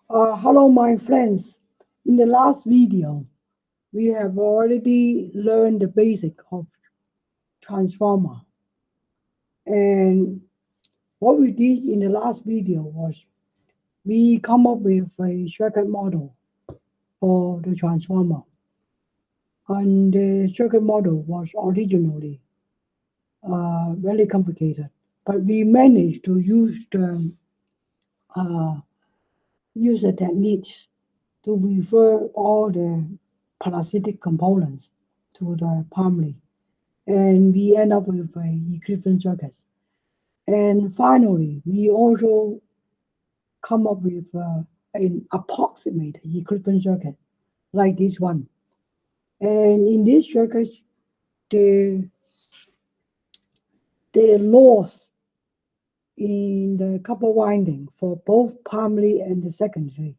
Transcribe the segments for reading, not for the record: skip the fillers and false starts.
Hello, my friends. In the last video, we have already learned the basic of transformer. And what we did in the last video was we come up with a circuit model for the transformer. And the circuit model was originally very complicated, but we managed to uh, use the techniques to refer all the parasitic components to the primary, and we end up with a equivalent circuit. And finally, we also come up with an approximate equivalent circuit like this one. And in this circuit, the the loss in the copper winding for both primary and the secondary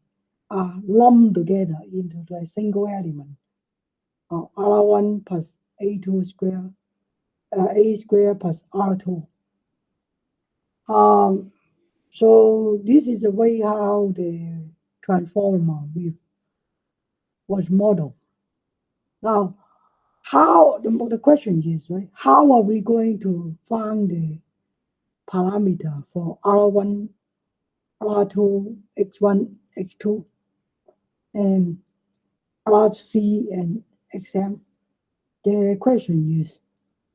are lumped together into the single element R1 plus A2 square, A square plus R2. Um, so this is the way how the transformer was modeled. Now, the question is, right, how are we going to find the parameter for R1, R2, X1, X2, and RC and XM? The question is,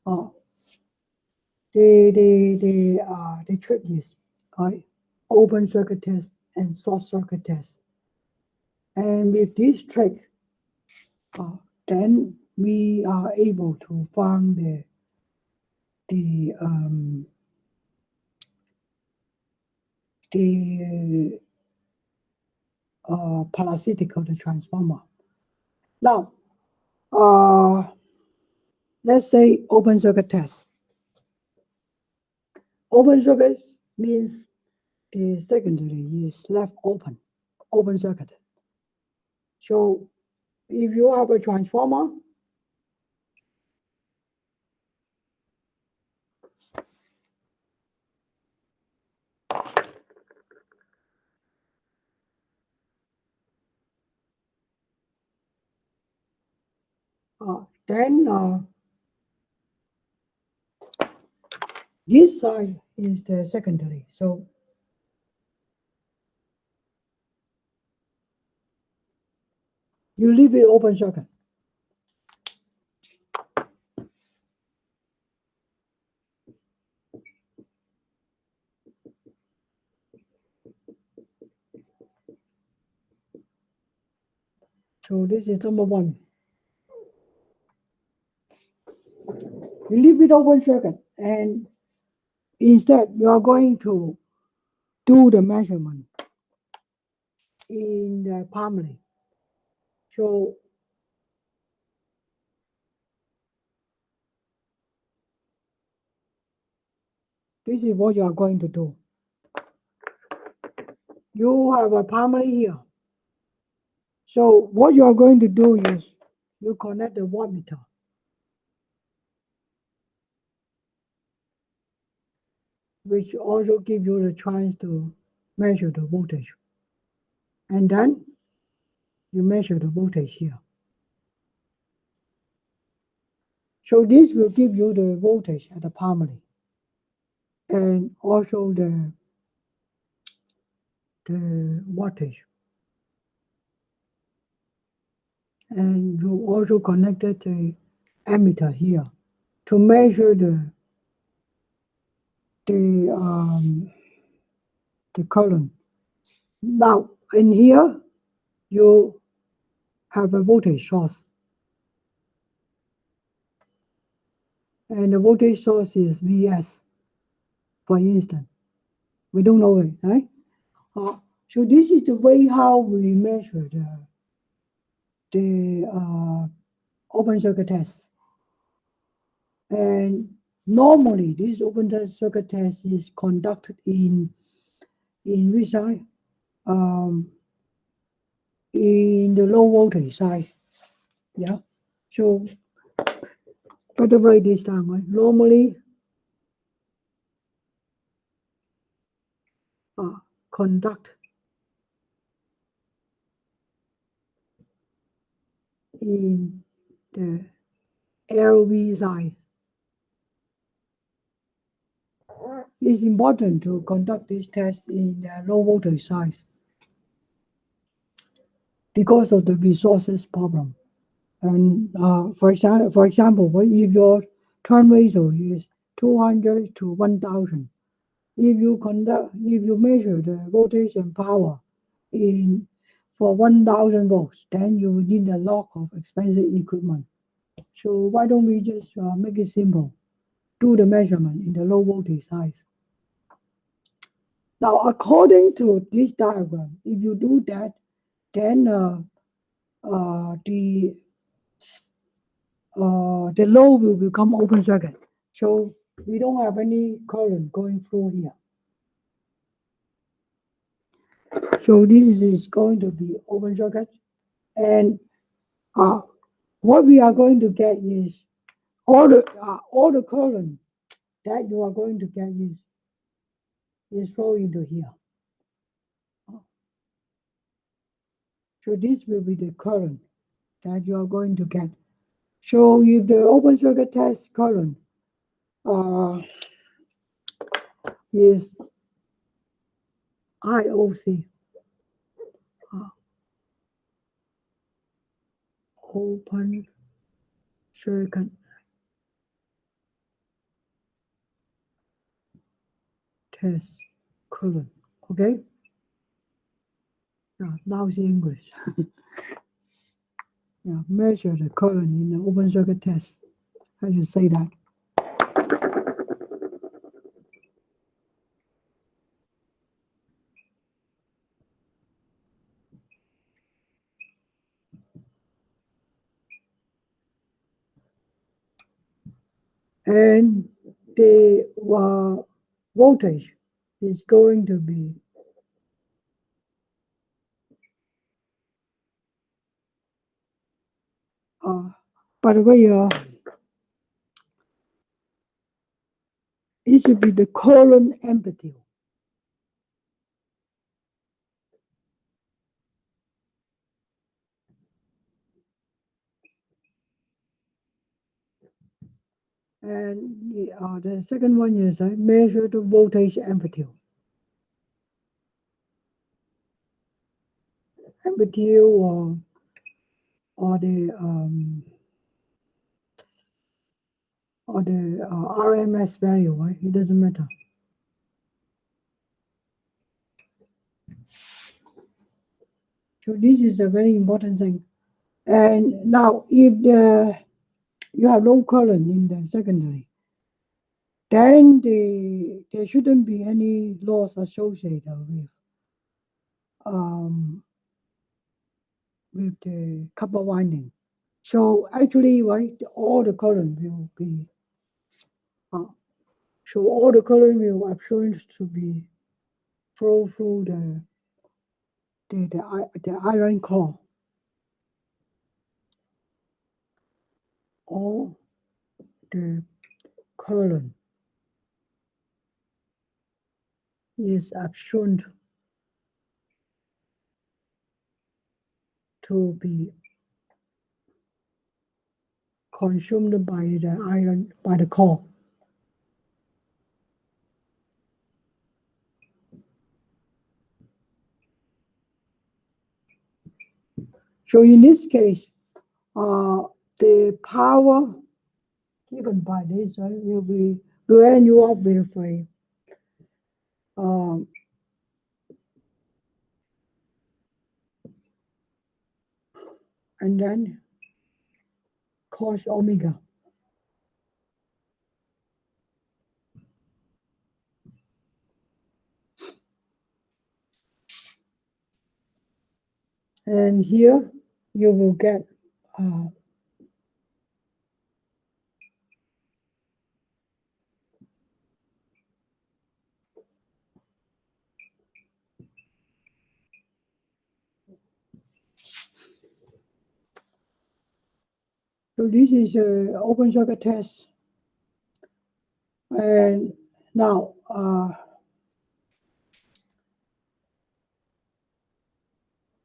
uh, the trick is, right, open circuit test and short circuit test. And with this trick, then we are able to find the um, the parasitic of the transformer. Now, uh, let's say open circuit test. Open circuit means the secondary is left open circuit. So if you have a transformer, then this side is the secondary. So you leave it open circuit. So this is number one. You leave it open circuit, and instead you are going to do the measurement in the primary. So this is what you are going to do. You have a primary here. So what you are going to do is you connect the wattmeter. Which also give you the chance to measure the voltage. And then you measure the voltage here. So this will give you the voltage at the primary and also the wattage. And you also connected the ammeter here to measure the um, the current. Now in here you have a voltage source, and the voltage source is Vs, for instance. We don't know it, right? So this is the way how we measure the open circuit test. And normally this open circuit test is conducted in which side? In the low voltage side. Yeah. So better write this down, right? Normally conduct in the LV side. It's important to conduct this test in the low voltage side because of the resources problem. And for example, if your turn ratio is 200 to 1000, if you measure the voltage and power in for 1000 volts, then you will need a lot of expensive equipment. So why don't we just make it simple? Do the measurement in the low voltage side. Now, according to this diagram, if you do that, then the load will become open circuit. So we don't have any current going through here. So this is going to be open circuit. And what we are going to get is all the current that you are going to get is flow into here. So this will be the current that you are going to get. So if the open circuit test current is IOC, open circuit test current. Okay? Now it's English. Measure the current in the open circuit test. I should say that. And the voltage is going to be by the way, it should be the current amplitude. And the second one is measure the voltage amplitude. Amplitude or the RMS value, right? It doesn't matter. So this is a very important thing. And now, if you have low current in the secondary, then there shouldn't be any loss associated with the copper winding. So actually, right, all the current will be all the current will appear to be flow through the iron core. All the current is assumed to be consumed by the core. So in this case, the power given by this will end you up with a and then cos omega. And here you will get so this is an open circuit test. And now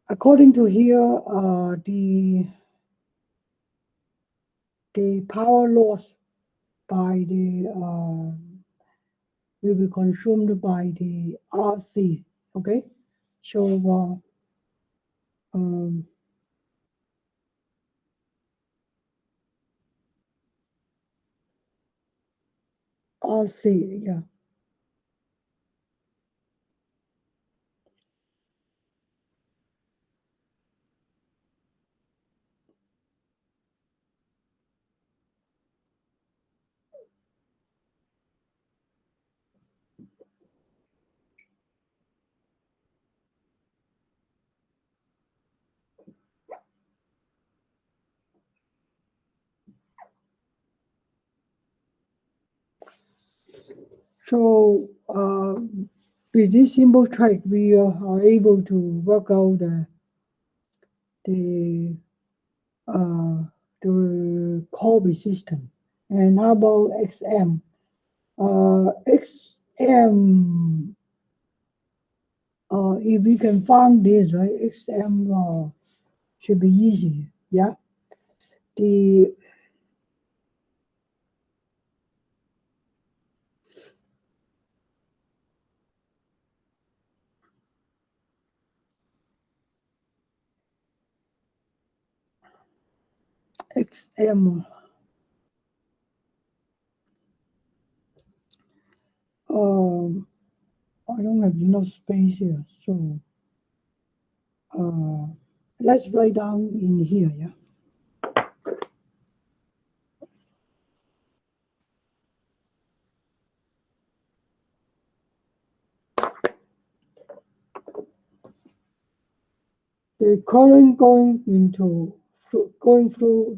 according to here, the power loss by the will be consumed by the RC. Okay, so um, RC, yeah. So with this simple trick, we are able to work out the uh, the core resistance. And how about XM? XM, if we can find this, right, XM should be easy. Yeah, the XM, um, I don't have enough space here, so uh, let's write down in here. Yeah. The current going through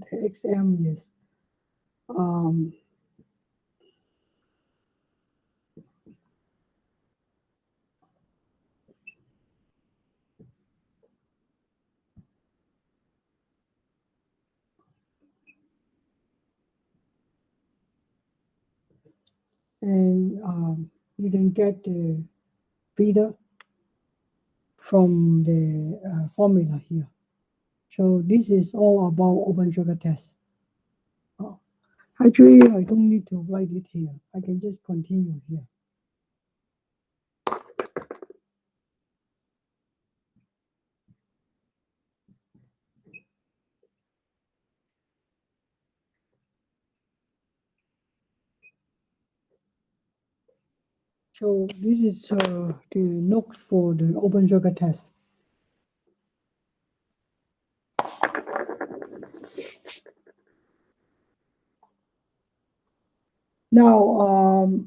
the XM is um, and you can get the feeder from the formula here. So this is all about open circuit test. Uh, Actually, I don't need to write it here. I can just continue here. So this is the note for the open circuit test. Now,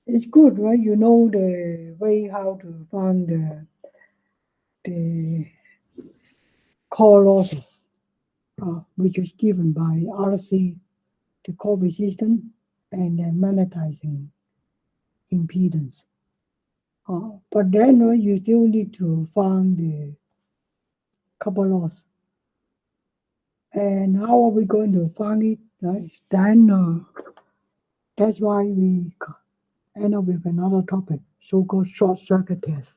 it's good, right? You know the way how to find the core losses, which is given by RC, the core resistance, and the magnetizing impedance. But then you still need to find the copper loss. And how are we going to find it? Right? Then that's why we end up with another topic, so-called short circuit test.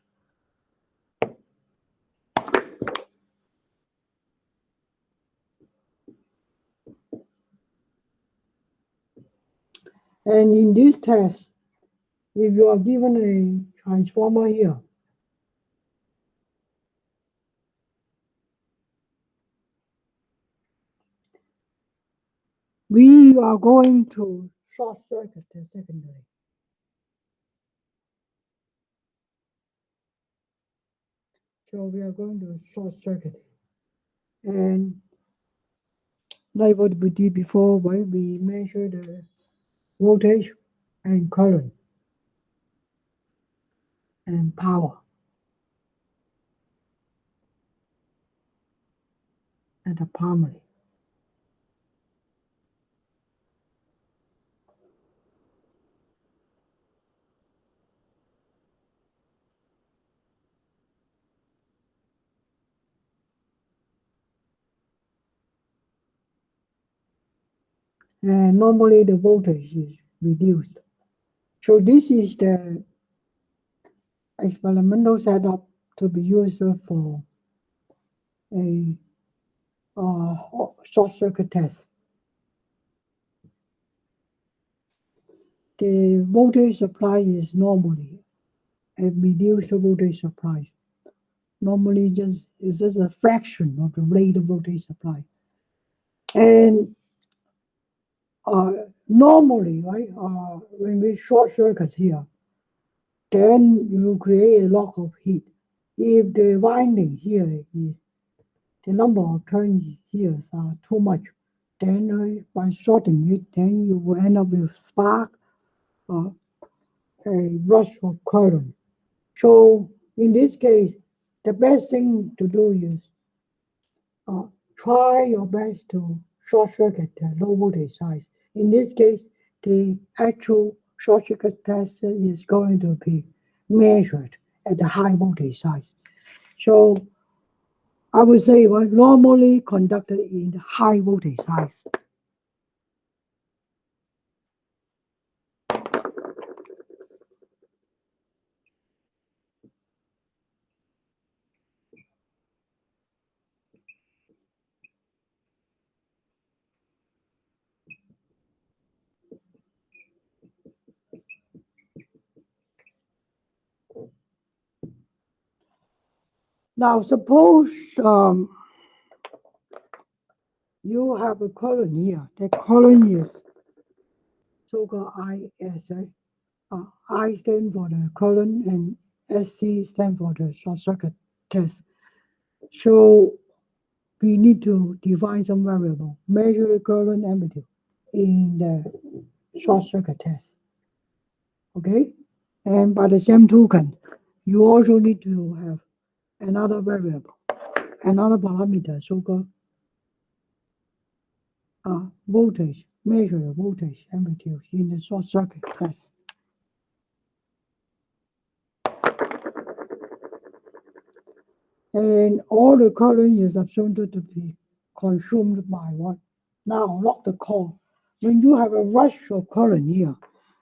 And in this test, if you are given a transformer here, we are going to short circuit the secondary. So we are going to short circuit. And like what we did before, where we measure the voltage and current and power at the primary. And normally the voltage is reduced. So this is the experimental setup to be used for a short circuit test. the voltage supply is normally a reduced voltage supply. Normally, it's just a fraction of the rate of voltage supply. And normally, right, when we short circuit here, then you create a lot of heat. If the winding here is the number of turns here are too much, then by shorting it, then you will end up with spark or a rush of current. So in this case, the best thing to do is uh, try your best to short circuit the low voltage side. In this case, the actual short circuit test is going to be measured at the high voltage side. So I would say it was normally conducted in the high voltage side. Now suppose you have a column here. That column is so-called ISA. I stand for the column and SC stand for the short circuit test. So we need to define some variable, measure the current amplitude in the short circuit test. Okay? And by the same token, you also need to have another variable, another parameter, so-called voltage, measure the voltage amplitude in the short circuit test. And all the current is assumed to be consumed by what? Now, lock the core. When you have a rush of current here,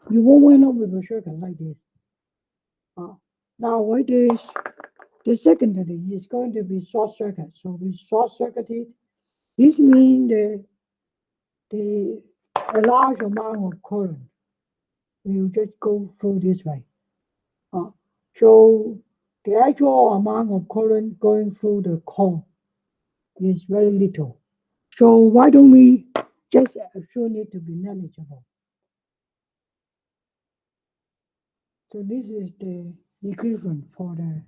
you won't end up with a circuit like this. Now, what is the secondary is going to be short circuit. So we short circuited. This means a large amount of current will just go through this way. So the actual amount of current going through the core is very little. So why don't we just assume it to be negligible? So this is the equivalent for the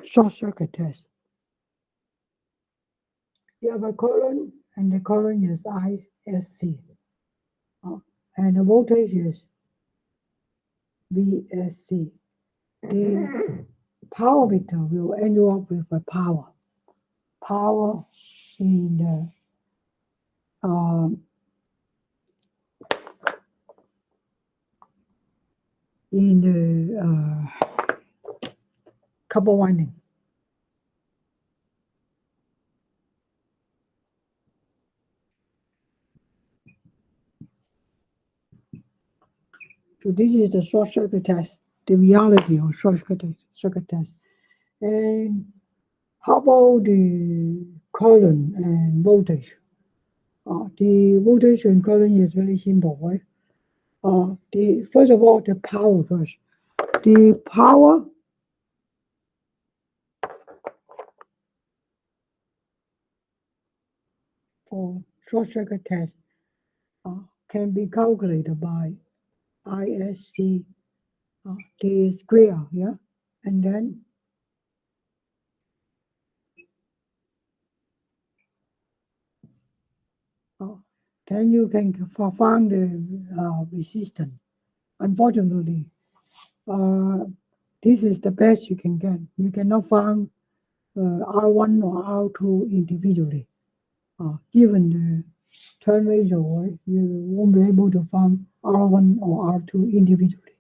short circuit test. You have a current, and the current is ISC, and the voltage is VSC. The power meter will end up with a power in the couple winding. So this is the short circuit test, the reality of short circuit test. And how about the current and voltage? The voltage and current is very simple, right? First of all, the power first. The power for short circuit test can be calculated by ISC T square, yeah, and then you can find the resistance. Unfortunately, this is the best you can get. You cannot find R1 or R2 individually. Given the turn ratio, right, you won't be able to find R1 or R2 individually.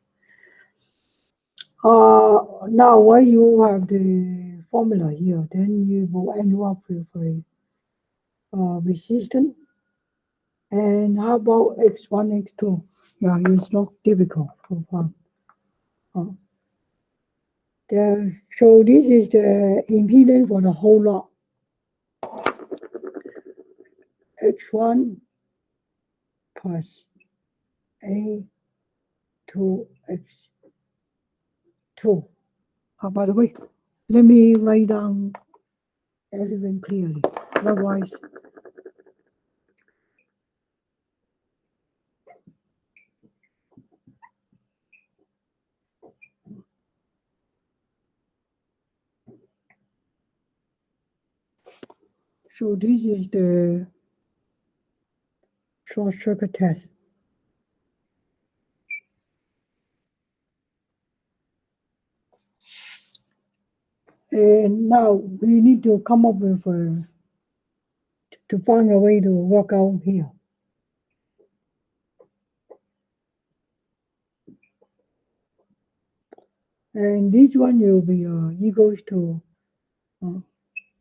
Now, when you have the formula here, then you will end up with a resistance. And how about X1, X2? Yeah, it's not difficult to find. So this is the impedance for the whole lot. X1 plus A to X2. By the way, let me write down everything clearly. Otherwise, so this is the short circuit test. And now we need to come up with to find a way to work out here. And this one will be equals to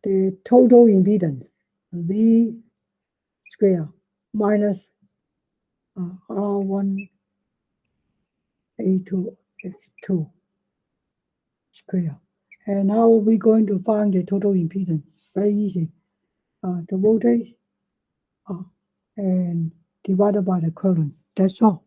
the total impedance, V square minus R1 A2 X2 square. And now we're going to find the total impedance. Very easy. The voltage and divided by the current. That's all.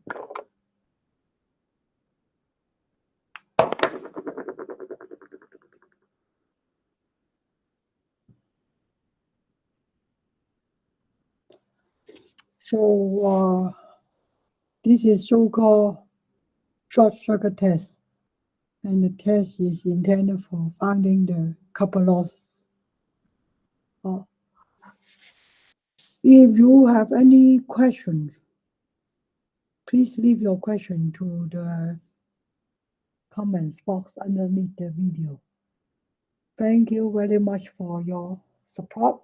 So this is so-called short circuit test, and the test is intended for finding the copper loss. If you have any questions, please leave your question to the comments box underneath the video. Thank you very much for your support.